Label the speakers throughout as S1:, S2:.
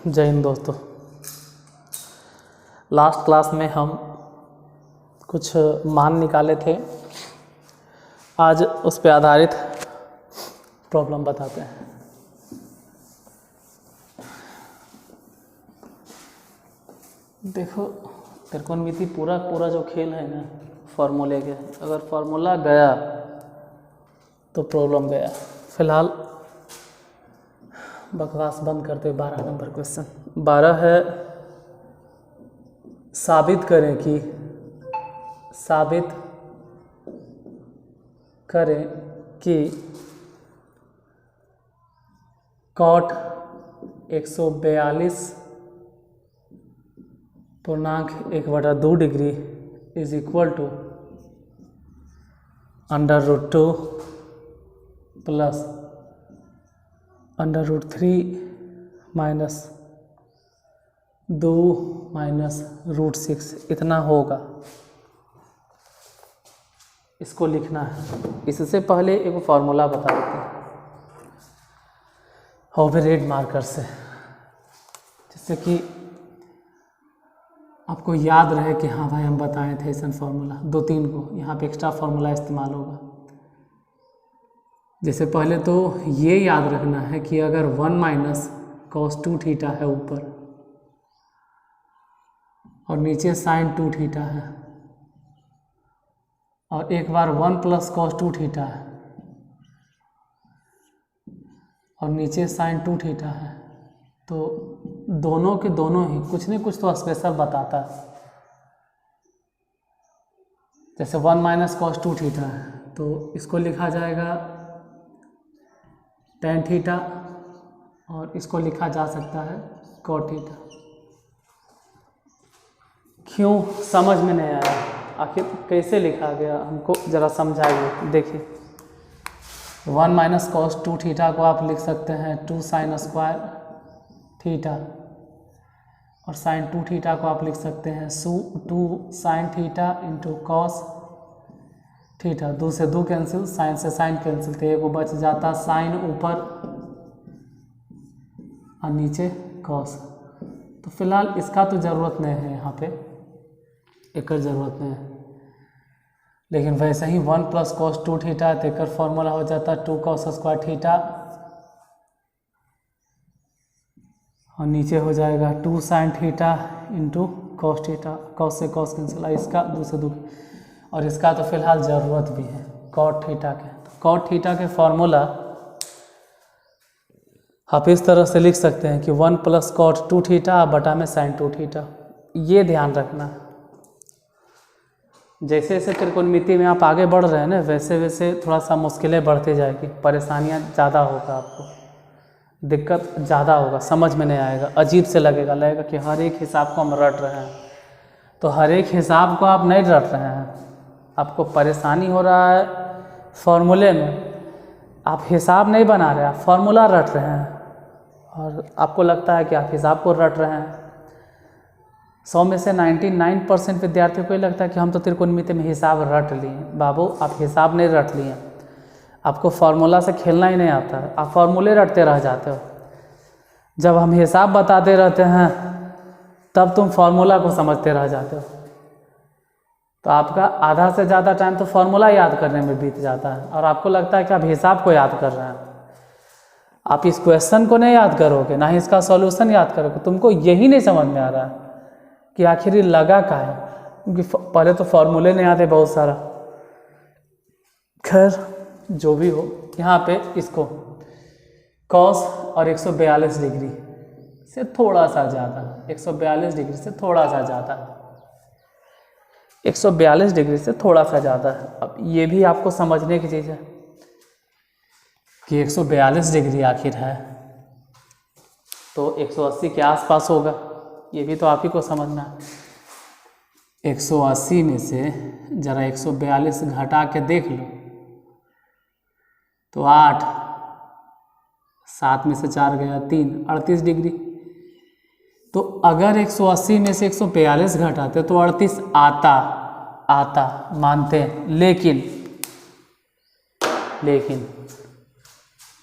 S1: जय हिंद दोस्तों। Last class में हम कुछ मान निकाले थे, आज उस पे आधारित प्रॉब्लम बताते हैं। देखो त्रिकोणमिति पूरा जो खेल है ना फॉर्मूले के, अगर फॉर्मूला गया तो प्रॉब्लम गया। फिलहाल बकवास बंद करते 12 नंबर क्वेश्चन 12 है, साबित करें कि cot 142.1/2 degree is equal to √2 plus √3 minus 2 minus √6 इतना होगा। इसको लिखना है। इससे पहले एक फार्मूला बता देते हैं और भी रेड मार्कर से, जिससे कि आपको याद रहे कि हाँ भाई हम बताए थे ऐसा फार्मूला 2-3 को। यहाँ पे एक्स्ट्रा फार्मूला इस्तेमाल होगा। जैसे पहले तो ये याद रखना है कि अगर 1 माइनस cos 2 थीटा है ऊपर और नीचे sin 2 थीटा है, और एक बार 1 प्लस cos 2 थीटा है और नीचे sin 2 थीटा है, तो दोनों के दोनों ही कुछ न कुछ तो स्पेशल बताता है। जैसे 1 माइनस cos 2 थीटा है तो इसको लिखा जाएगा tan थीटा, और इसको लिखा जा सकता है cot थीटा। क्यों समझ में नहीं आया, आखिर कैसे लिखा गया, हमको ज़रा समझाइए। देखिए 1 माइनस cos 2 थीटा को आप लिख सकते हैं 2 sin स्क्वायर थीटा, और sin 2 थीटा को आप लिख सकते हैं 2 sin theta into cos theta. 2 से 2 कैंसिल, साइन से साइन कैंसिल, तो एक बच जाता साइन ऊपर और नीचे कॉस। तो फिलहाल इसका तो ज़रूरत नहीं है, यहाँ पे एक ज़रूरत नहीं है। लेकिन वैसे ही 1 प्लस cos 2 थीटा तो एक फॉर्मूला हो जाता 2 cos स्क्वायर थीटा, और नीचे हो जाएगा 2 sin theta into cos theta. Cos से कॉस कैंसिल, इसका 2 से 2, और इसका तो फिलहाल ज़रूरत भी है कॉट थीटा के। तो कॉट थीटा के फॉर्मूला आप इस तरह से लिख सकते हैं कि 1 प्लस cot 2 थीटा बटा में sin 2 थीटा। ये ध्यान रखना, जैसे जैसे त्रिकोणमिति में आप आगे बढ़ रहे हैं ना, वैसे वैसे थोड़ा सा मुश्किलें बढ़ती जाएगी, परेशानियाँ ज़्यादा होगा, आपको दिक्कत ज़्यादा होगा, समझ में नहीं आएगा, अजीब से लगेगा कि हर एक हिसाब को हम रट रहे हैं। तो हर एक हिसाब को आप नहीं रट रहे हैं, आपको परेशानी हो रहा है फॉर्मूले में, आप हिसाब नहीं बना रहे, आप फार्मूला रट रहे हैं, और आपको लगता है कि आप हिसाब को रट रहे हैं। 100 में से 99% विद्यार्थियों को ये लगता है कि हम तो त्रिकोणमिति में हिसाब रट लिए। बाबू आप हिसाब नहीं रट लिए, आपको फार्मूला से खेलना ही नहीं आता है, आप फार्मूले रटते रह जाते हो। जब हम हिसाब बताते रहते हैं तब तुम फार्मूला को समझते रह जाते हो, तो आपका आधा से ज़्यादा टाइम तो फार्मूला याद करने में बीत जाता है, और आपको लगता है कि आप हिसाब को याद कर रहे हैं। आप इस क्वेश्चन को नहीं याद करोगे, ना ही इसका सॉल्यूशन याद करोगे। तुमको यही नहीं समझ में आ रहा है कि आखिर ये लगा क्या है, क्योंकि पहले तो फार्मूले नहीं आते बहुत सारा। खैर जो भी हो, यहाँ पे इसको कॉस और 142 डिग्री से थोड़ा सा ज़्यादा, 142 डिग्री से थोड़ा सा ज़्यादा, 142 डिग्री से थोड़ा सा ज़्यादा है। अब ये भी आपको समझने की चीज़ है कि 142 डिग्री आखिर है तो 180 के आसपास होगा, ये भी तो आप ही को समझना है। 180 में से ज़रा 142 घटा के देख लो तो 8, 7 में से 4 गया 3, 38 डिग्री। तो अगर 180 में से 142 घटाते तो 38 आता मानते हैं, लेकिन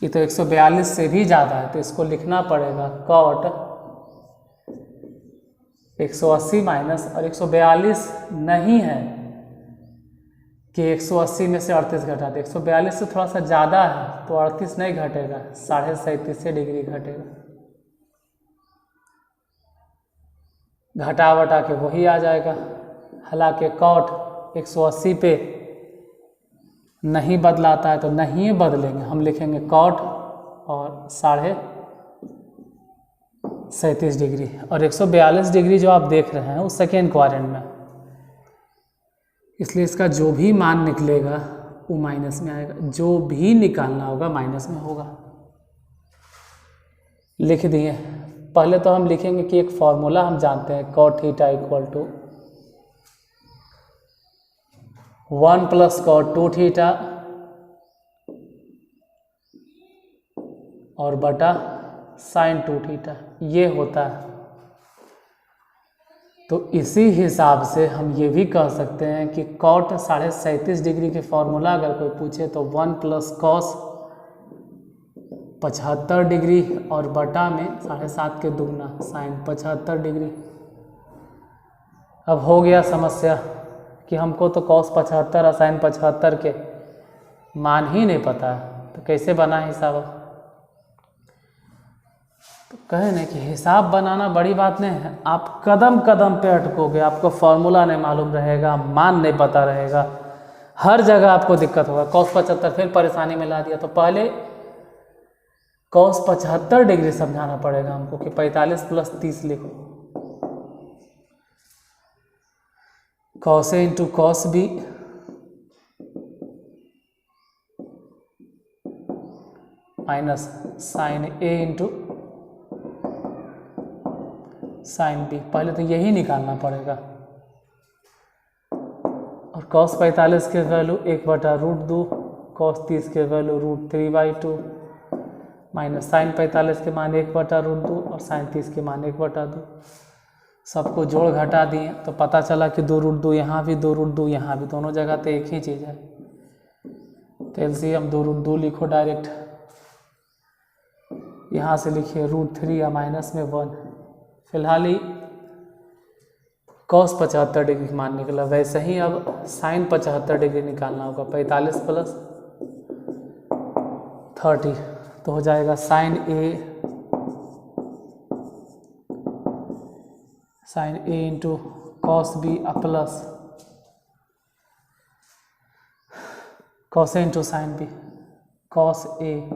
S1: ये तो 142 से भी ज़्यादा है, तो इसको लिखना पड़ेगा cot 180 माइनस, और 142 नहीं है कि 180 में से 38 घटा दे, 142 से थोड़ा सा ज़्यादा है तो 38 नहीं घटेगा, 37.5 डिग्री घटेगा। घटा वटा के वही आ जाएगा। हालांकि कॉट 180 पे नहीं बदलाता है तो नहीं बदलेंगे, हम लिखेंगे कॉट और 37.5 डिग्री। और 142 डिग्री जो आप देख रहे हैं वो सेकेंड क्वाड्रेंट में, इसलिए इसका जो भी मान निकलेगा वो माइनस में आएगा, जो भी निकालना होगा माइनस में होगा। लिख दिए। पहले तो हम लिखेंगे कि एक फॉर्मूला हम जानते हैं, cot theta equal to 1 plus cot 2 theta और बटा साइन 2 थीटा, ये होता है। तो इसी हिसाब से हम ये भी कह सकते हैं कि कॉट 37.5 डिग्री के फॉर्मूला अगर कोई पूछे तो 1 प्लस कॉस 75 डिग्री और बटा में 7.5 के दुगना साइन 75 डिग्री। अब हो गया समस्या कि हमको तो कॉस 75 और साइन 75 के मान ही नहीं पता है, तो कैसे बना हिसाब। तो कहे नहीं कि हिसाब बनाना बड़ी बात नहीं है, आप कदम कदम पे अटकोगे, आपको फॉर्मूला नहीं मालूम रहेगा, मान नहीं पता रहेगा, हर जगह आपको दिक्कत होगा। कॉस 75 फिर परेशानी में ला दिया, तो पहले कॉस 75 डिग्री समझाना पड़ेगा हमको कि 45 प्लस 30 लिखो, कॉस ए into cos b minus sine ए इंटू साइन बी। पहले तो यही निकालना पड़ेगा। और cos 45 के वैल्यू 1/√2, cos 30 के वैल्यू √3/2 माइनस साइन 45 के मान 1/√2 और साइन 30 के मान 1/2। सबको जोड़ घटा दिए तो पता चला कि 2√2 यहाँ भी, 2√2 यहाँ भी, दोनों जगह तो एक ही चीज़ है। तो एलसीएम 2√2 लिखो डायरेक्ट, यहाँ से लिखिए √3 या माइनस में 1। फिलहाल ही cos 75 डिग्री का मान निकला, वैसे ही अब साइन 75 डिग्री निकालना होगा। 45 प्लस 30 तो हो जाएगा sine A into cos B plus cos A into sine B, cos A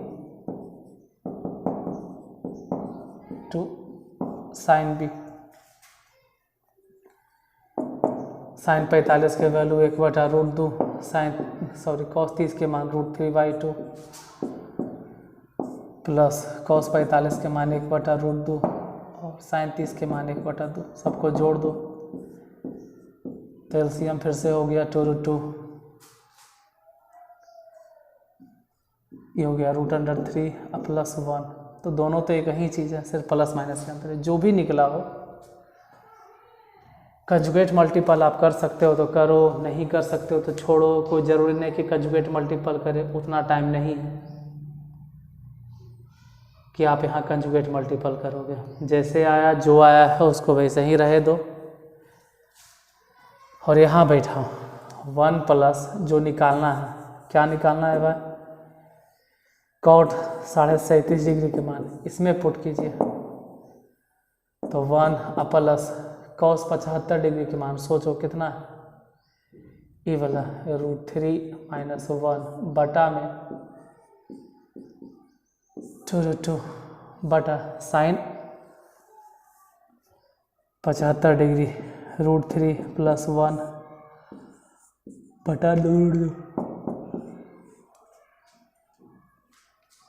S1: to sine B. Sine 45 के वैल्यू 1/√2, कॉस 30 के मान √3/2 प्लस कॉस 45 के मान 1/√2 और साइन 30 के मान 1/2। सबको जोड़ दो तो एलसीएम फिर से हो गया 2√2, ये हो गया √3 प्लस 1। तो दोनों तो एक ही चीज़ है, सिर्फ प्लस माइनस के अंदर है। जो भी निकला हो, कंजुगेट मल्टीपल आप कर सकते हो तो करो, नहीं कर सकते हो तो छोड़ो, कोई ज़रूरी नहीं कि कंजुगेट मल्टीपल करे, उतना टाइम नहीं है कि आप यहाँ कंजुगेट मल्टीपल करोगे। जैसे आया जो आया है उसको वैसे ही रहे दो। और यहाँ बैठा 1 प्लस जो निकालना है, क्या निकालना है भाई, कॉट 37.5 डिग्री के मान, इसमें पुट कीजिए तो 1 प्लस कॉस 75 डिग्री के मान, सोचो कितना है, ये वाला √3 माइनस 1 बटा में 2√2 बटा साइन 75 डिग्री √3 प्लस 1 बटा 2√2।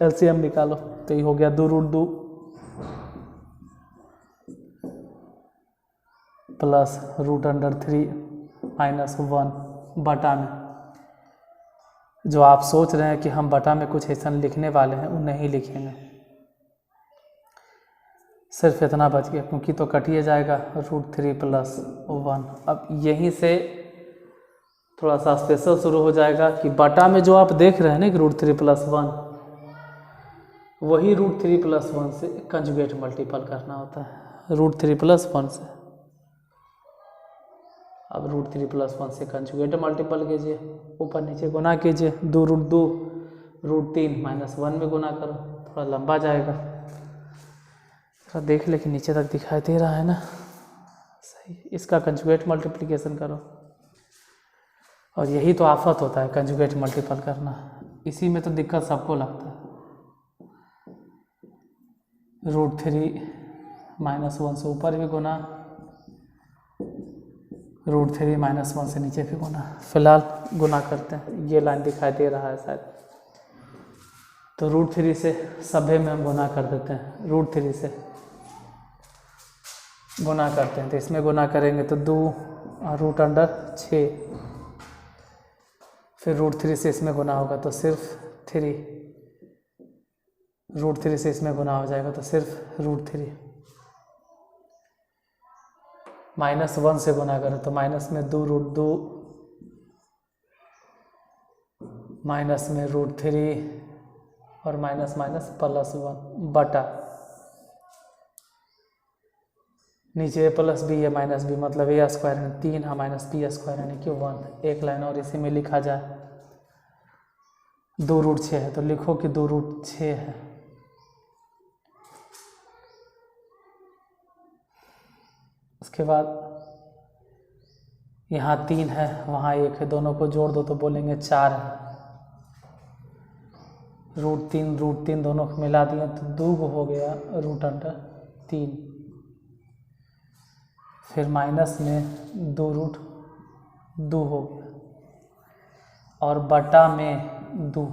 S1: एलसीएम निकालो तो ये हो गया 2√2 प्लस √3 माइनस 1 बटा में, जो आप सोच रहे हैं कि हम बटा में कुछ ऐसा लिखने वाले हैं वो नहीं लिखेंगे, सिर्फ इतना बच गया क्योंकि तो कटिए जाएगा √3 प्लस 1। अब यहीं से थोड़ा सा स्पेशल शुरू हो जाएगा कि बटा में जो आप देख रहे हैं ना कि √3 प्लस 1, वही √3 प्लस 1 से कंजुगेट मल्टीपल करना होता है, √3 प्लस 1 से। अब √3 + 1 से कंजुगेट मल्टीपल कीजिए, ऊपर नीचे गुना कीजिए, 2√2 √3 -1 में गुना करो, थोड़ा लंबा जाएगा। थोड़ा देख ले कि नीचे तक दिखाई दे रहा है ना, सही। इसका कंजुगेट मल्टीप्लिकेशन करो, और यही तो आफत होता है कंजुगेट मल्टीपल करना, इसी में तो दिक्कत सबको लगता है। √3 -1 से ऊपर भी गुना, √3 -1 से नीचे भी गुना। फिलहाल गुना करते हैं, ये लाइन दिखाई दे रहा है शायद, तो √3 से सभे में हम गुना कर देते हैं, √3 से गुना करते हैं, तो इसमें गुना करेंगे तो 2 √6, फिर √3 से इसमें गुना होगा तो सिर्फ 3, √3 से इसमें गुना हो जाएगा तो सिर्फ √3, -1 से गुना करें तो माइनस में 2√2, माइनस में √3 और माइनस माइनस +1 बटा नीचे +b है -b मतलब a² है 3 है -b² यानी कि 1। एक लाइन और इसी में लिखा जाए, 2√6 है तो लिखो कि 2√6 है। उसके बाद यहाँ 3 है, वहाँ 1 है, दोनों को जोड़ दो तो बोलेंगे 4 है। √3 दोनों को मिला दिया तो 2 हो गया √3, फिर माइनस में 2√2 हो गया, और बटा में 2,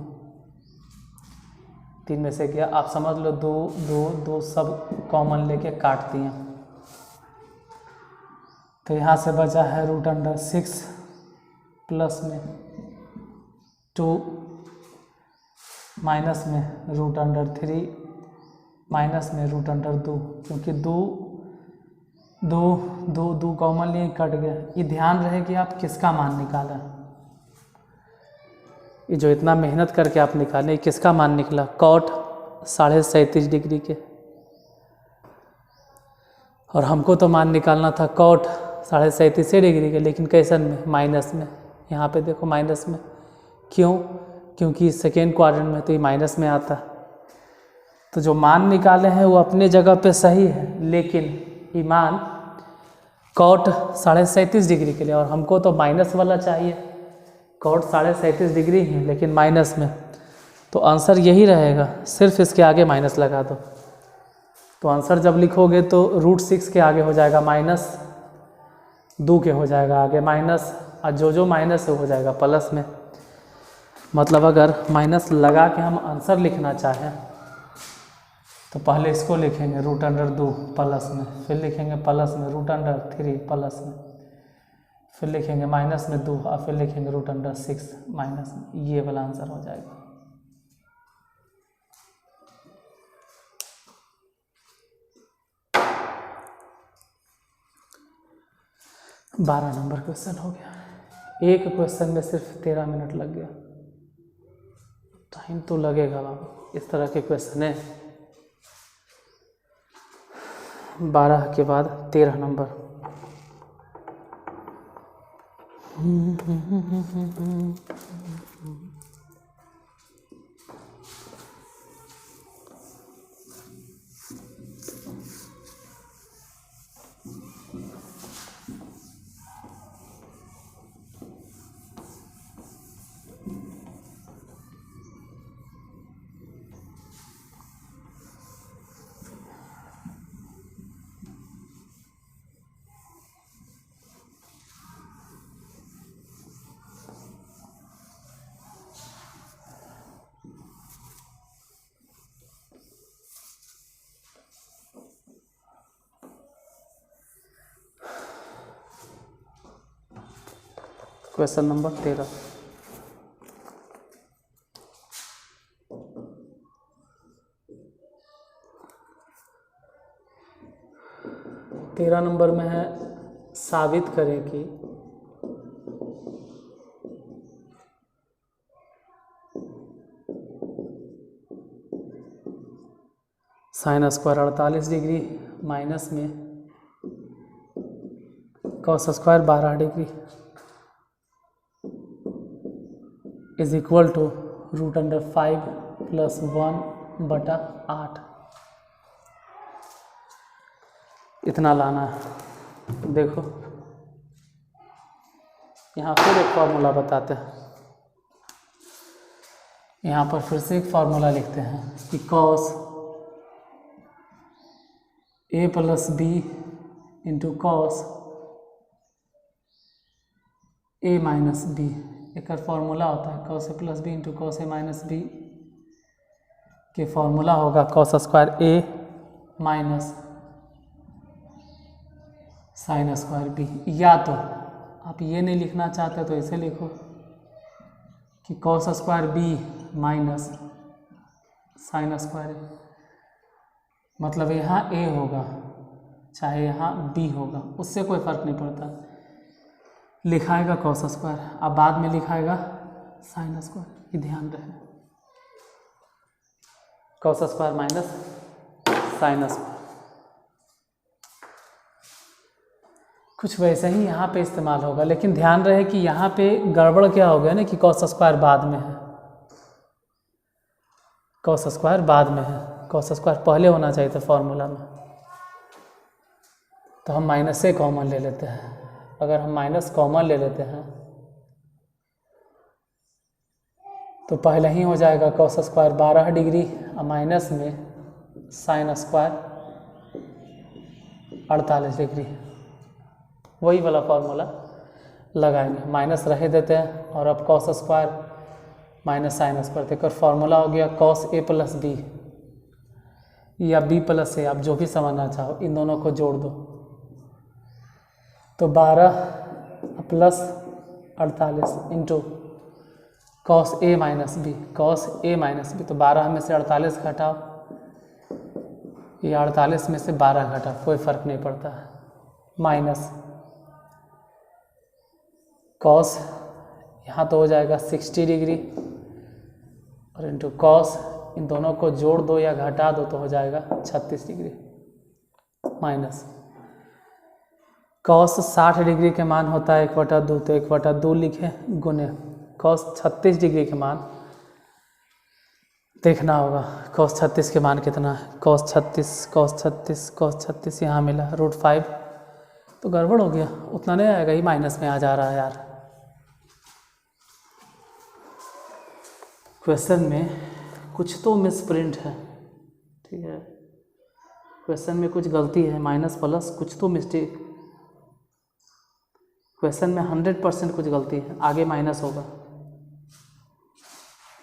S1: 3 में से गया, आप समझ लो 2 2 2 सब कॉमन लेके काट दिए, तो यहाँ से बचा है √6 प्लस में 2 माइनस में √3 माइनस में √2, क्योंकि 2 कॉमन लिए कट गया। ये ध्यान रहे कि आप किसका मान निकालें, ये जो इतना मेहनत करके आप निकालें किसका मान निकला, cot 37.5 डिग्री के, और हमको तो मान निकालना था cot 37.5 डिग्री के, लेकिन कैसन में, माइनस में। यहाँ पे देखो माइनस में, क्यों, क्योंकि सेकेंड क्वाड्रेंट में तो ये माइनस में आता। तो जो मान निकाले हैं वो अपने जगह पे सही है, लेकिन ये मान cot 37.5 डिग्री के लिए, और हमको तो माइनस वाला चाहिए, cot 37.5 डिग्री है लेकिन माइनस में, तो आंसर यही रहेगा, सिर्फ इसके आगे माइनस लगा दो। तो आंसर जब लिखोगे तो √6 के आगे हो जाएगा -2 के हो जाएगा आगे माइनस, और जो माइनस है हो जाएगा प्लस में। मतलब अगर माइनस लगा के हम आंसर लिखना चाहें तो पहले इसको लिखेंगे √2 प्लस में, फिर लिखेंगे प्लस में √3 प्लस में, फिर लिखेंगे माइनस में 2 और फिर लिखेंगे √6 माइनस में, ये वाला आंसर हो जाएगा। बारह नंबर क्वेश्चन हो गया। एक क्वेश्चन में सिर्फ 13 मिनट लग गया, टाइम तो लगेगा बाबा, इस तरह के क्वेश्चन है। 12 के बाद 13 नंबर। Question number 13। तेरह नंबर में है, साबित करें कि sin² 48 डिग्री माइनस में cos square 12 degree is equal to √5 + 1/8। इतना लाना है। देखो यहाँ फिर एक फॉर्मूला बताते हैं। यहाँ पर फिर से एक फॉर्मूला लिखते हैं कि cos a + b × cos a - b एक फॉर्मूला होता है। cos a + b × cos a - b के फॉर्मूला होगा cos square a minus sine square b। या तो आप ये नहीं लिखना चाहते तो ऐसे लिखो कि cos square b minus sine square a, मतलब यहाँ a होगा चाहे यहाँ b होगा, उससे कोई फर्क नहीं पड़ता। लिखाएगा cos स्क्वायर, अब बाद में लिखाएगा साइन स्क्वायर, ये ध्यान रहे। cos square minus sine square. कुछ वैसे ही यहाँ पे इस्तेमाल होगा, लेकिन ध्यान रहे कि यहाँ पे गड़बड़ क्या हो गया ना कि cos स्क्वायर बाद में है, cos स्क्वायर बाद में है, cos स्क्वायर पहले होना चाहिए था फॉर्मूला में। तो हम माइनस से कॉमन ले लेते हैं। अगर हम माइनस कॉमन ले लेते हैं तो पहले ही हो जाएगा cos स्क्वायर 12 डिग्री और माइनस में साइन स्क्वायर 48 डिग्री। वही वाला फॉर्मूला लगाएंगे, माइनस रहे देते हैं। और अब cos square minus sine square देखकर फॉर्मूला हो गया cos a + b या b + a, आप जो भी समझना चाहो, इन दोनों को जोड़ दो तो 12 + 48 into cos a - b, cos a - b। तो 12 में से 48 घटाओ, ये 48 में से 12 घटाओ, कोई फर्क नहीं पड़ता है, माइनस cos यहाँ तो हो जाएगा 60 डिग्री और इंटू cos, इन दोनों को जोड़ दो या घटा दो तो हो जाएगा 36 डिग्री, माइनस cos 60 डिग्री के मान होता है 1/2, तो 1/2 लिखे गुने cos 36 डिग्री के मान देखना होगा। cos 36 के मान कितना है, cos 36 यहाँ मिला √5, तो गड़बड़ हो गया, उतना नहीं आएगा, ही माइनस में आ जा रहा है यार। क्वेश्चन में कुछ तो मिसप्रिंट है, ठीक है, क्वेश्चन में कुछ गलती है, माइनस प्लस कुछ तो मिस्टेक, क्वेश्चन में 100% कुछ गलती है, आगे माइनस होगा।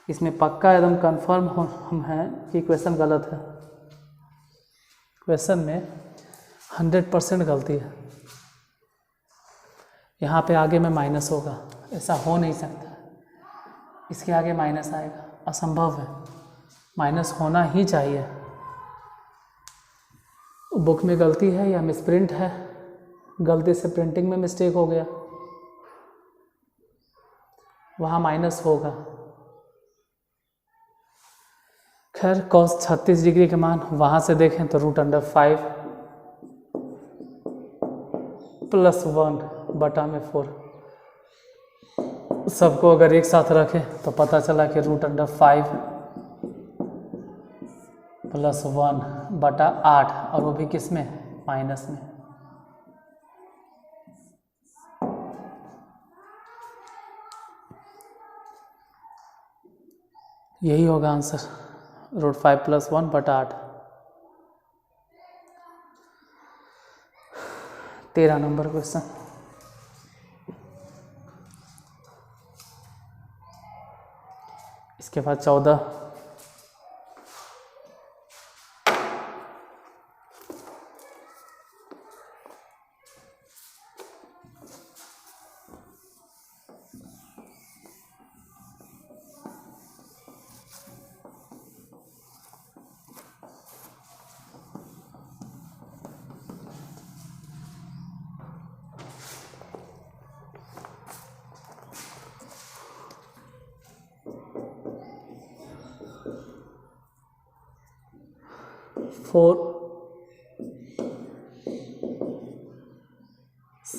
S1: इसमें पक्का एकदम कंफर्म हम हैं कि क्वेश्चन गलत है, क्वेश्चन में 100% गलती है। यहाँ पे आगे में माइनस होगा, ऐसा हो नहीं सकता, इसके आगे माइनस आएगा, असंभव है, माइनस होना ही चाहिए। बुक में गलती है या मिसप्रिंट है, गलती से प्रिंटिंग में मिस्टेक हो गया, वहाँ माइनस होगा। खैर cos 36 डिग्री के मान वहाँ से देखें तो √5 + 1/4, सबको अगर एक साथ रखें तो पता चला कि √5 + 1/8, और वो भी किस में, माइनस में। यही होगा आंसर, √5 + 1/8। 13 number question. इसके बाद 14,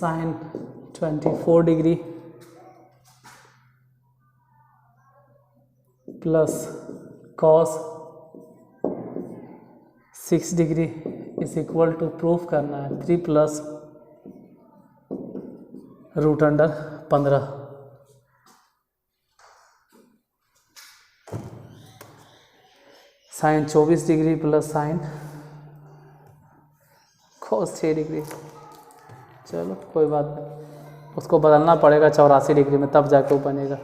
S1: sine 24 degree plus cos 6 degree is equal to proof करना है 3 plus root under 15। Sine 24 degree plus sine cos 6 degree. चलो कोई बात नहीं, उसको बदलना पड़ेगा 84 डिग्री में, तब जाके वो बनेगा।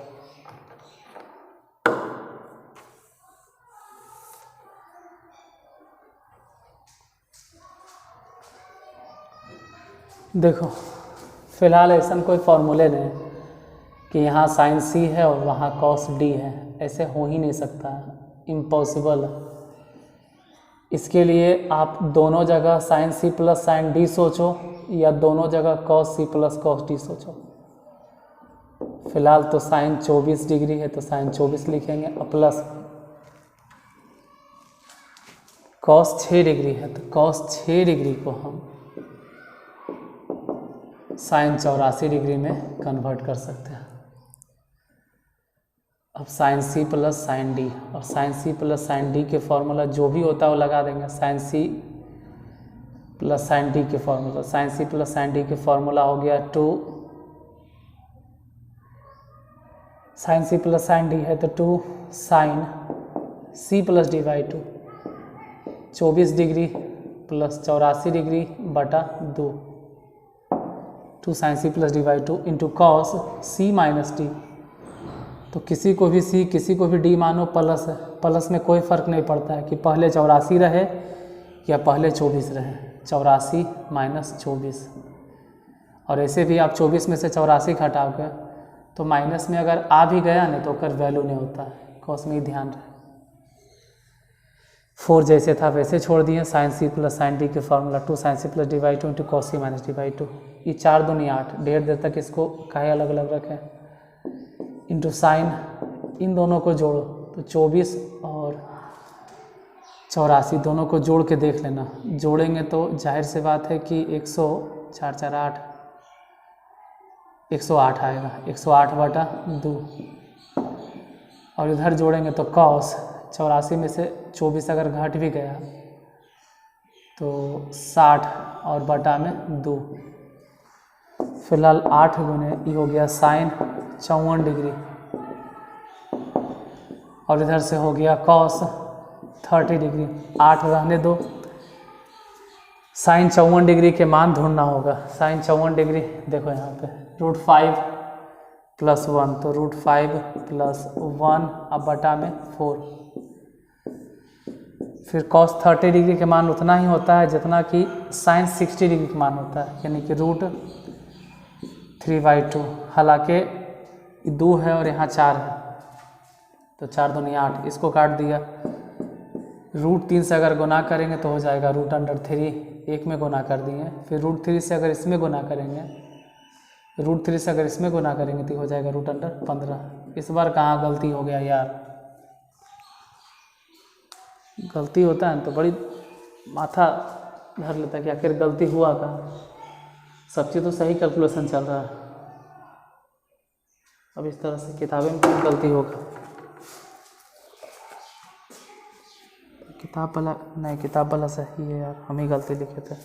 S1: देखो फिलहाल ऐसा कोई फॉर्मूले नहीं कि यहाँ साइन सी है और वहाँ कॉस डी है, ऐसे हो ही नहीं सकता है, इम्पॉसिबल है। इसके लिए आप दोनों जगह साइन सी प्लस साइन डी सोचो या दोनों जगह cos C plus cos D सोचो। फिलहाल तो साइन 24 डिग्री है तो साइन 24 लिखेंगे और प्लस कॉस 6 डिग्री है तो कॉस 6 डिग्री को हम साइन 84 डिग्री में कन्वर्ट कर सकते हैं। अब साइन सी प्लस साइन डी और साइन सी प्लस साइन डी के फॉर्मूला जो भी होता है वो लगा देंगे। साइन सी प्लस साइन डी के फॉर्मूला, साइन सी प्लस साइन डी के फॉर्मूला हो गया 2, साइन सी प्लस साइन डी है तो 2 sine C plus D by 2, 24 degree plus 84 degree बटा 2, 2 sine C plus D by 2 into cos C minus D. तो किसी को भी सी किसी को भी डी मानो प्लस है, प्लस में कोई फ़र्क नहीं पड़ता है कि पहले 84 रहे या पहले 24 रहे, 84 माइनस 24। और ऐसे भी आप 24 में से 84 घटाओगे तो माइनस में अगर आ भी गया ना तो कर वैल्यू नहीं होता है, कॉस में ही ध्यान रहे। 4 जैसे था वैसे छोड़ दिए। साइन सी प्लस साइन डी के formula 2 sine C plus D by 2 into cos C minus D by 2। ये 4 दूनी 8, डेढ़ देर तक इसको काहे अलग अलग रखें, इंटू साइन इन दोनों को जोड़ो तो 24 और 84 दोनों को जोड़ के देख लेना। जोड़ेंगे तो जाहिर से बात है कि 108 आएगा, 108 बटा 2। और इधर जोड़ेंगे तो कॉस 84 में से 24 अगर घट भी गया तो 60 और बटा में 2। फिलहाल 8 गुने ये हो गया साइन 54 डिग्री और इधर से हो गया कॉस 30 डिग्री। 8 रहने दो, साइन 54 डिग्री के मान ढूंढना होगा। साइन 54 डिग्री देखो यहाँ पे √5 प्लस 1 तो √5 प्लस 1 अब बटा में 4। फिर कॉस 30 डिग्री के मान उतना ही होता है जितना कि साइन 60 डिग्री के मान होता है, यानी कि √3/2। हालांकि 2 है और यहाँ 4 है तो 4 दूनी 8, इसको काट दिया। √3 से अगर गुना करेंगे तो हो जाएगा √3, एक में गुना कर दिए। फिर √3 से अगर इसमें गुना करेंगे, √3 से अगर इसमें गुना करेंगे तो हो जाएगा √15। इस बार कहाँ गलती हो गया यार, गलती होता है तो बड़ी माथा धर लेता है कि आखिर गलती हुआ कहाँ। सब चीज़ तो सही कैलकुलेशन चल रहा है, अब इस तरह से किताबें में कोई गलती होगा। किताब वाला सही है यार, हम ही गलती लिखे थे।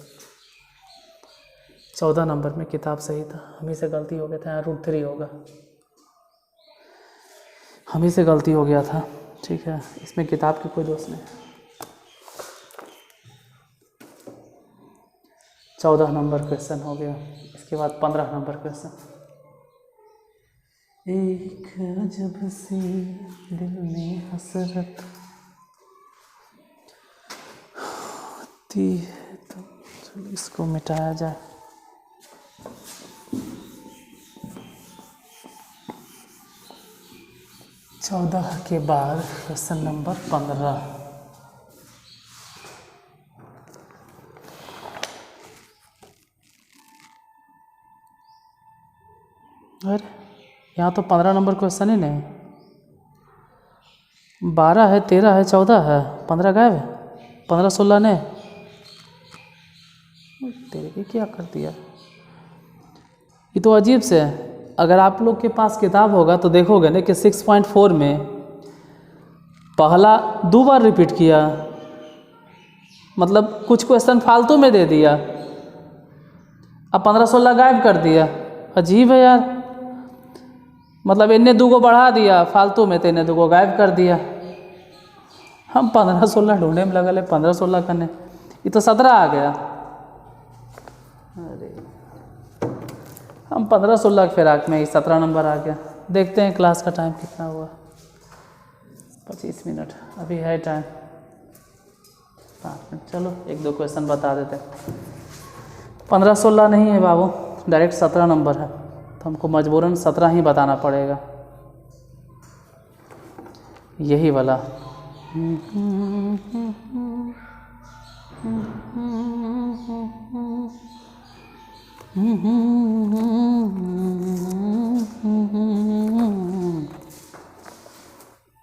S1: 14 नंबर में किताब सही था, हम ही से गलती हो गया था। यहाँ √3 होगा, हम ही से गलती हो गया था, ठीक है, इसमें किताब की कोई दोष नहीं। 14 नंबर क्वेश्चन हो गया। इसके बाद 15 नंबर क्वेश्चन। एक अजब सी दिल में हसरत होती है तो चलो इसको मिटाया जाए। चौदह के बाद क्वेश्चन नंबर 15। अरे यहाँ तो 15 नंबर क्वेश्चन ही नहीं, 12 है, 13 है, 14 है, 15 गायब है, 15 16 ने तेरे के क्या कर दिया। ये तो अजीब से है। अगर आप लोग के पास किताब होगा तो देखोगे ना कि 6.4 में पहला 2 बार रिपीट किया, मतलब कुछ क्वेश्चन फालतू में दे दिया, अब 15-16 गायब कर दिया। अजीब है यार, मतलब इन्हें 2 को बढ़ा दिया फालतू में, तो इन्हें 2 को गायब कर दिया। हम 15-16 ढूंढने में लगल है, 15-16 करने, ये तो 17 आ गया। अरे हम 15-16 के फिराक में ही 17 नंबर आ गया। देखते हैं क्लास का टाइम कितना हुआ, 25 मिनट अभी है टाइम, 5 मिनट। चलो 1-2 क्वेश्चन बता देते हैं। 15-16 नहीं है बाबू, डायरेक्ट 17 नंबर है, तो हमको मजबूरन 17 ही बताना पड़ेगा, यही वाला।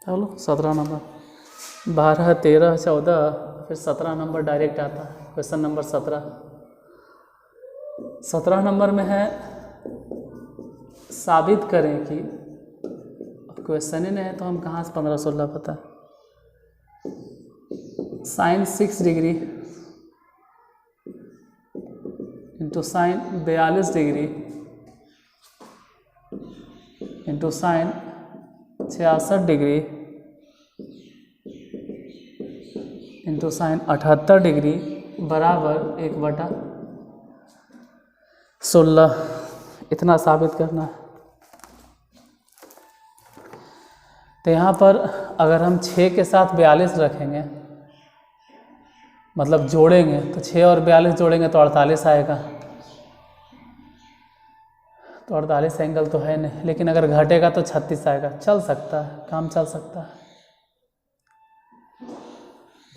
S1: चलो 17 नंबर, 12, 13, 14, फिर 17 नंबर डायरेक्ट आता है। क्वेश्चन नंबर 17 नंबर में है, साबित करें कि, अब क्वेश्चन ही नहीं है तो हम कहाँ से 15-16 पता। Sine 6 degree into sine 42 degree into sine 66 degree into sine 78 degree बराबर 1/16। इतना साबित करना है। तो यहाँ पर अगर हम 6 के साथ 42 रखेंगे, मतलब जोड़ेंगे, तो 6 और 42 जोड़ेंगे तो 48 आएगा। तो 48 एंगल तो है नहीं, लेकिन अगर घटेगा तो 36 आएगा। चल सकता है, काम चल सकता है।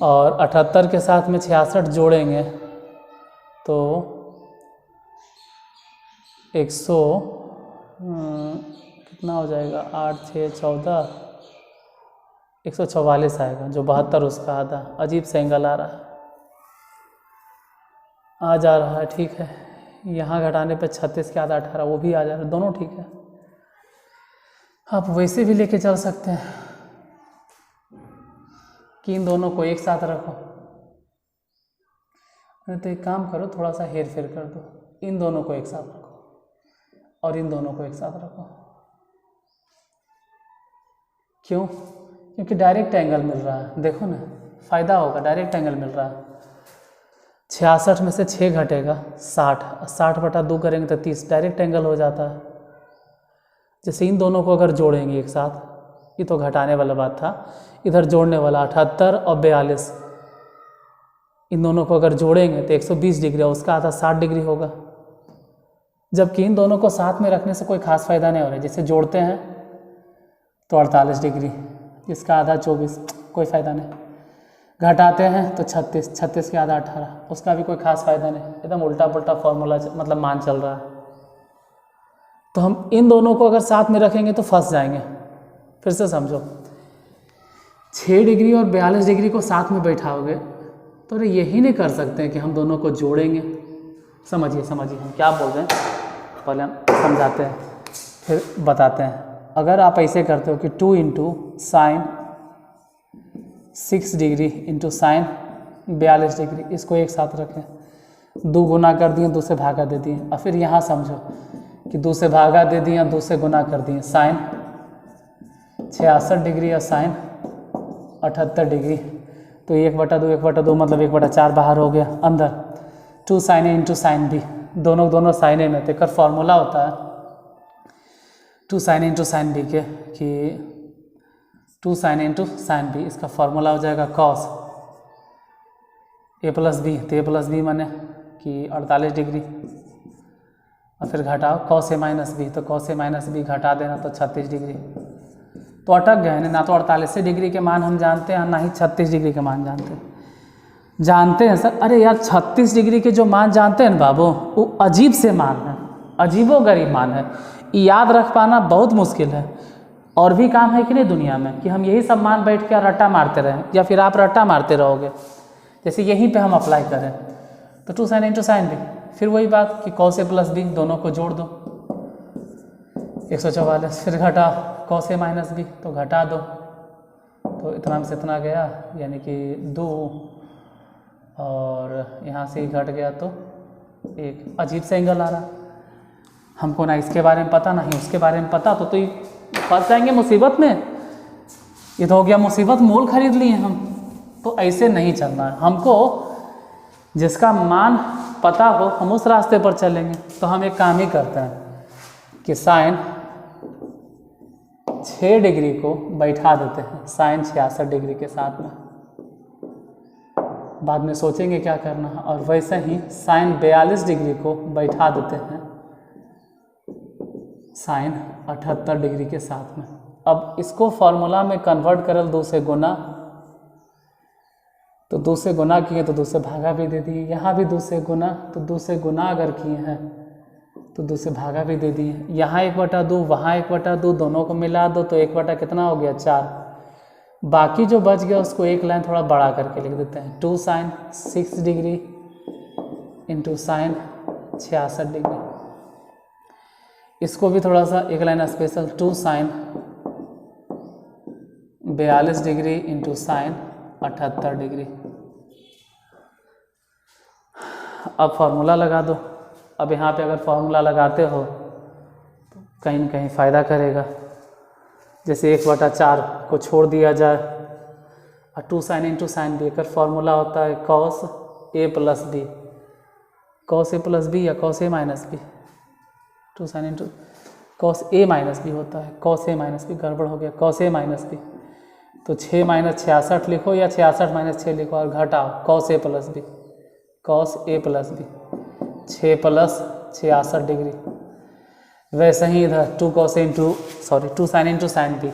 S1: और 78 के साथ में 66 जोड़ेंगे तो 100 कितना हो जाएगा, 8, 6, 14, 144 आएगा, जो 72 उसका आधा। अजीब से एंगल आ रहा है, आ जा रहा है, ठीक है। यहाँ घटाने पे 36 के आधा 18, वो भी आ जा रहा है, दोनों ठीक है। आप वैसे भी लेके चल सकते हैं कि इन दोनों को एक साथ रखो। अरे तो एक काम करो, थोड़ा सा हेर फेर कर दो, इन दोनों को एक साथ रखो और इन दोनों को एक साथ रखो। क्यों? क्योंकि डायरेक्ट एंगल मिल रहा है, देखो ना, फ़ायदा होगा, डायरेक्ट एंगल मिल रहा है। 66 में से 6 घटेगा 60/2 करेंगे तो 30, डायरेक्ट एंगल हो जाता है। जैसे इन दोनों को अगर जोड़ेंगे एक साथ, ये तो घटाने वाला बात था, इधर जोड़ने वाला 78 और 42, इन दोनों को अगर जोड़ेंगे तो 120 डिग्री, उसका आधा 60 डिग्री होगा। जबकि इन दोनों को साथ में रखने से कोई खास फ़ायदा नहीं हो रहा है। जैसे जोड़ते हैं तो 48 डिग्री, इसका आधा 24, कोई फ़ायदा नहीं। घटाते हैं तो 36 के आधा 18, उसका भी कोई खास फ़ायदा नहीं। एकदम उल्टा पुल्टा फॉर्मूला, मतलब मान चल रहा है। तो हम इन दोनों को अगर साथ में रखेंगे तो फंस जाएंगे। फिर से समझो, 6 डिग्री और 42 डिग्री को साथ में बैठाओगे तो यही नहीं कर सकते हैं कि हम दोनों को जोड़ेंगे। समझिए हम क्या बोल रहे हैं, पहले हम समझाते हैं फिर बताते हैं। अगर आप ऐसे करते हो कि 2 into sine 6 degree into sine 42 degree, इसको एक साथ रखें, 2 गुना कर दिए, 2 से भागा दे दिए। और फिर यहाँ समझो कि 2 से भागा दे दिए, 2 से गुना कर दिए, साइन 66 डिग्री और साइन 78 डिग्री। तो 1/2 मतलब 1/4 बाहर हो गया, अंदर 2 साइन ए इंटू साइन बी, दोनों साइन ए में। तो एक फॉर्मूला होता है 2 साइन ए इंटू साइन बी के, कि 2 साइन ए इंटू साइन बी, इसका फॉर्मूला हो जाएगा कॉस ए प्लस बी। तो ए प्लस बी माने कि 48 डिग्री, और फिर घटाओ कॉस ए माइनस बी, तो कॉस ए माइनस बी घटा देना तो 36 डिग्री। तो अटक गए ना तो 48 डिग्री के मान हम जानते हैं, ना ही 36 डिग्री के मान जानते हैं सर। अरे यार 36 डिग्री के जो मान जानते हैं ना बाबू, वो अजीब से मान है, अजीबोगरीब मान है, याद रख पाना बहुत मुश्किल है। और भी काम है कि नहीं दुनिया में कि हम यही सब मान बैठ के रट्टा मारते रहें, या फिर आप रट्टा मारते रहोगे। जैसे यहीं पे हम अप्लाई करें तो 2 साइन इंटू साइन बी, फिर वही बात कि कॉस ए प्लस बी, दोनों को जोड़ दो, 144, फिर घटा cos A माइनस बी, तो घटा दो, तो इतना में से इतना गया, यानी कि 2, और यहाँ से घट गया तो 1। अजीब सा एंगल आ रहा, हमको ना इसके बारे में पता ना ही उसके बारे में पता, तो ये फंस जाएंगे मुसीबत में। ये तो हो गया मुसीबत, मोल खरीद लिए हम, तो ऐसे नहीं चलना है हमको। जिसका मान पता हो हम उस रास्ते पर चलेंगे। तो हम एक काम ही करते हैं कि साइन 6 डिग्री को बैठा देते हैं साइन 66 डिग्री के साथ में, बाद में सोचेंगे क्या करना है। और वैसे ही साइन 42 डिग्री को बैठा देते हैं साइन 78 डिग्री के साथ में। अब इसको फॉर्मूला में कन्वर्ट करल 2 से गुना, तो 2 से गुना किए तो 2 से भागा भी दे दिए, यहाँ भी 2 से गुना, तो 2 से गुना अगर किए हैं तो 2 से भागा भी दे दिए। यहाँ 1/2, वहाँ 1/2, दोनों को मिला दो तो 1 कितना हो गया 4। बाकी जो बच गया उसको एक लाइन थोड़ा बड़ा करके लिख देते हैं, 2 sine 6 degree into sine 66 degree. इसको भी थोड़ा सा एक line special, 2 sine 42 degree into sine 78 degree. अब फार्मूला लगा दो। अब यहाँ पे अगर फार्मूला लगाते हो तो कहीं न कहीं फ़ायदा करेगा। जैसे 1/4 को छोड़ दिया जाए और 2 साइन इंटू साइन बी, अगर फार्मूला होता है cos A plus B, cos A plus B या cos A minus B, 2 sine into cos A minus B होता है, कॉस ए माइनस बी, गड़बड़ हो गया, कॉस ए माइनस बी। तो 6 माइनस 66 लिखो या 66 माइनस 6 लिखो और घटाओ cos A plus B, cos A plus B, 6 plus 66 degree. वैसे ही इधर 2 साइन इंटू साइन बी,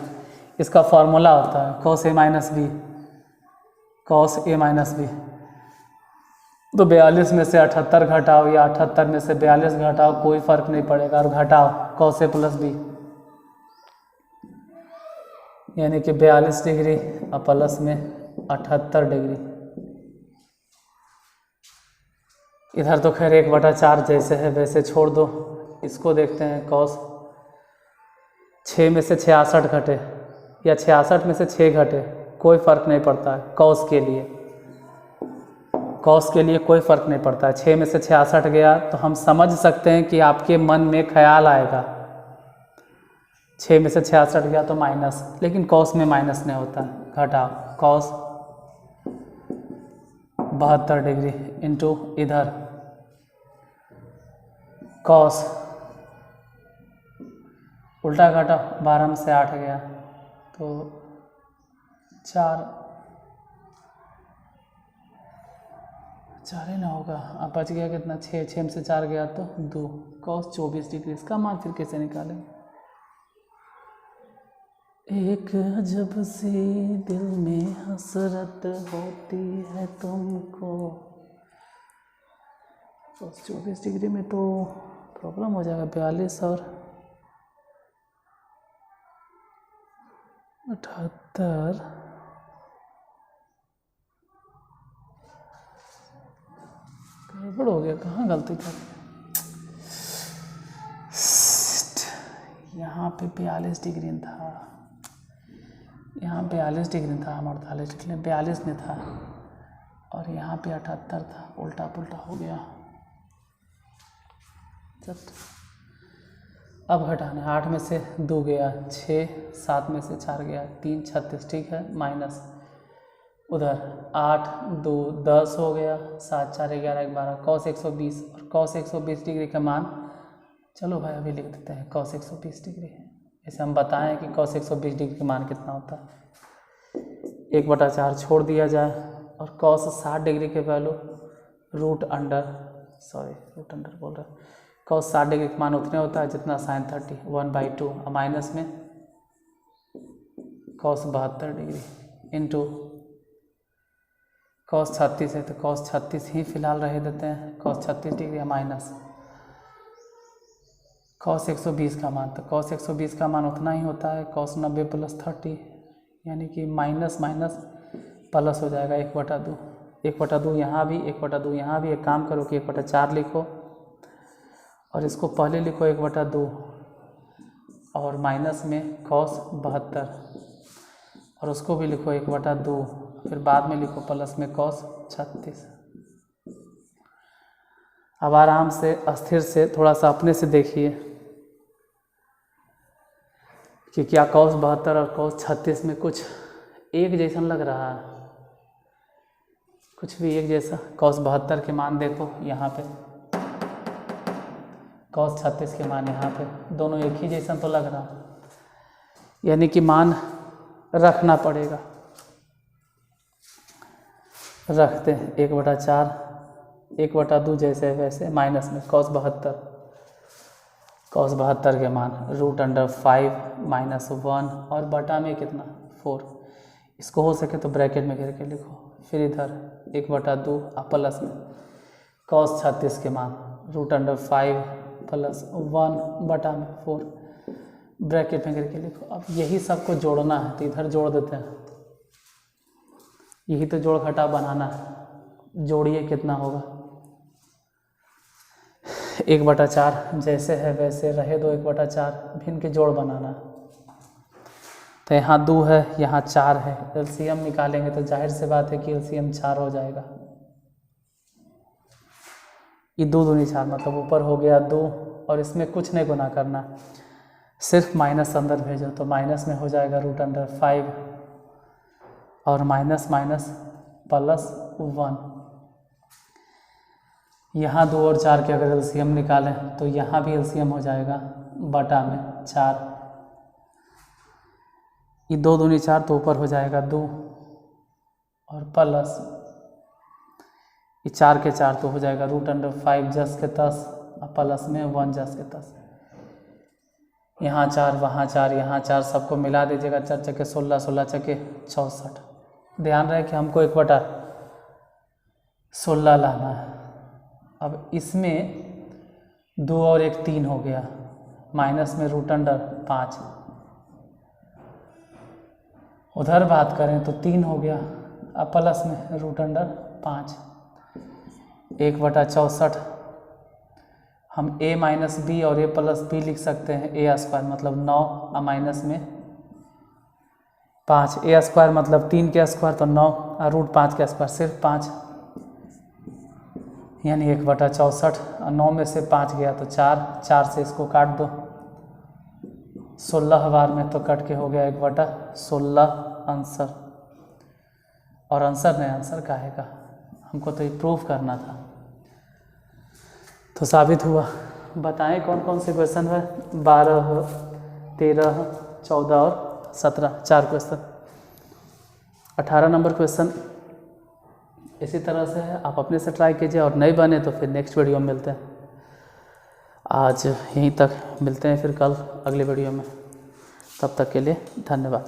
S1: इसका फॉर्मूला होता है cos A minus B, cos A minus B. तो 42 में से 78 घटाओ या 78 में से 42 घटाओ, कोई फ़र्क नहीं पड़ेगा, और घटाओ कॉस ए प्लस बी, यानी कि 42 डिग्री और प्लस में 78 डिग्री। इधर तो खैर 1/4 जैसे है वैसे छोड़ दो। इसको देखते हैं, कॉस 6 में से 66 घटे या 66 में से 6 घटे, कोई फ़र्क नहीं पड़ता है कॉस के लिए, कॉस के लिए कोई फ़र्क नहीं पड़ता है। 6 में से 66 गया तो हम समझ सकते हैं कि आपके मन में ख्याल आएगा 6 में से 66 गया तो माइनस, लेकिन कॉस में माइनस नहीं होता है। घटाओ कॉस 72 डिग्री इंटू इधर कॉस, उल्टा घटाओ, 12 में से 8 गया तो 4 ही ना होगा। अब बच गया कितना, 6 में से 4 गया तो 2, कॉस 24 डिग्री। इसका मान फिर कैसे निकालें? एक अजब सी दिल में हसरत होती है तुमको। कॉस 24 डिग्री में तो प्रॉब्लम हो जाएगा, 42 और 78, गड़बड़ हो गया, कहाँ गलती कर, यहाँ पे 42 डिग्री था, यहाँ 42 डिग्री था, हम 48 लिख लें, 42 में था और यहाँ पे 78 था, उल्टा पुल्टा हो गया। अब घटाना, 8 में से 2 गया 6, 7 में से 4 गया 3, 36, ठीक है, माइनस उधर 8 2 10 हो गया, 7 4 11 12, कॉस 120, और कॉस 120 डिग्री का मान, चलो भाई अभी लिख देते हैं कॉस 120 डिग्री। ऐसे हम बताएं कि कॉस 120 डिग्री का मान कितना होता है। 1/4 छोड़ दिया जाए और कॉस 60 डिग्री के वैल्यू रूट अंडर बोल रहा है, कॉस 60 डिग्री का मान उतने होता है जितना साइन 30, 1/2, और माइनस में कॉस 72 डिग्री इंटू कॉस 36 है तो कॉस 36 ही फिलहाल रह देते हैं, कॉस 36 डिग्री माइनस कॉस 120 का मान, तो कॉस 120 का मान उतना ही होता है कॉस 90 प्लस 30, यानी कि माइनस माइनस प्लस हो जाएगा 1/2, 1/2 यहाँ भी, 1/2 यहाँ भी। एक काम करो कि 1/4 लिखो और इसको पहले लिखो 1/2 और माइनस में cos 72 और उसको भी लिखो 1/2, फिर बाद में लिखो प्लस में cos 36। अब आराम से अस्थिर से थोड़ा सा अपने से देखिए कि क्या cos 72 और cos 36 में कुछ एक जैसा लग रहा है, कुछ भी एक जैसा। cos 72 के मान देखो यहाँ पे, cos 36 के मान यहाँ पे, दोनों एक ही जैसा तो लग रहा, यानी कि मान रखना पड़ेगा। रखते हैं 1/4, 1/2 जैसे वैसे, माइनस में cos 72 के मान √5 -1 और बटा में कितना 4। इसको हो सके तो ब्रैकेट में घेर के लिखो। फिर इधर 1/2 प्लस में cos 36 के मान √5 + 1 बटा में 4 ब्रैकेट में घेर के लिखो। अब यही सबको जोड़ना है तो इधर जोड़ देते हैं, यही तो जोड़ घटा बनाना है। जोड़िए कितना होगा, 1/4 जैसे है वैसे रहे दो, 1/4 भिन्न के जोड़ बनाना। तो यहाँ 2 है, यहाँ 4 है, एलसीएम निकालेंगे तो जाहिर सी बात है कि एलसीएम 4 हो जाएगा। ये 2 दूनी 4 मतलब ऊपर हो गया 2 और इसमें कुछ नहीं गुना करना, सिर्फ माइनस अंदर भेजो तो माइनस में हो जाएगा √5 और माइनस माइनस +1। यहाँ 2 और 4 के अगर एलसीएम निकालें तो यहाँ भी एलसीएम हो जाएगा बटा में 4। ये 2 दूनी 4 तो ऊपर हो जाएगा 2 और प्लस ये 4 के 4 तो हो जाएगा √5 10 के 10 और प्लस में 1 10 के 10। यहाँ 4 वहाँ 4 यहाँ 4 सबको मिला दीजिएगा, 4 चक्के 16 16 चक्के 64। ध्यान रहे कि हमको 1/16 लाना है। अब इसमें 2 और 1 3 हो गया, माइनस में √5। उधर बात करें तो 3 हो गया, अब प्लस में √5 1/64। हम a - b और a + b लिख सकते हैं, a² मतलब 9 और माइनस में 5, a² मतलब 3 के स्क्वायर तो 9 और √5 के स्क्वायर सिर्फ 5, यानी 1/64 और 9 में से 5 गया तो 4, 4 से इसको काट दो 16 बार में तो कट के हो गया 1/16 आंसर। और आंसर नहीं, आंसर काहे का, हमको तो ये प्रूफ करना था। तो साबित हुआ। बताएं कौन कौन से क्वेश्चन है, 12, 13, 14 और 17, 4 क्वेश्चन। 18 नंबर क्वेश्चन इसी तरह से है, आप अपने से ट्राई कीजिए और नहीं बने तो फिर नेक्स्ट वीडियो में मिलते हैं। आज यहीं तक मिलते हैं, फिर कल अगले वीडियो में। तब तक के लिए धन्यवाद।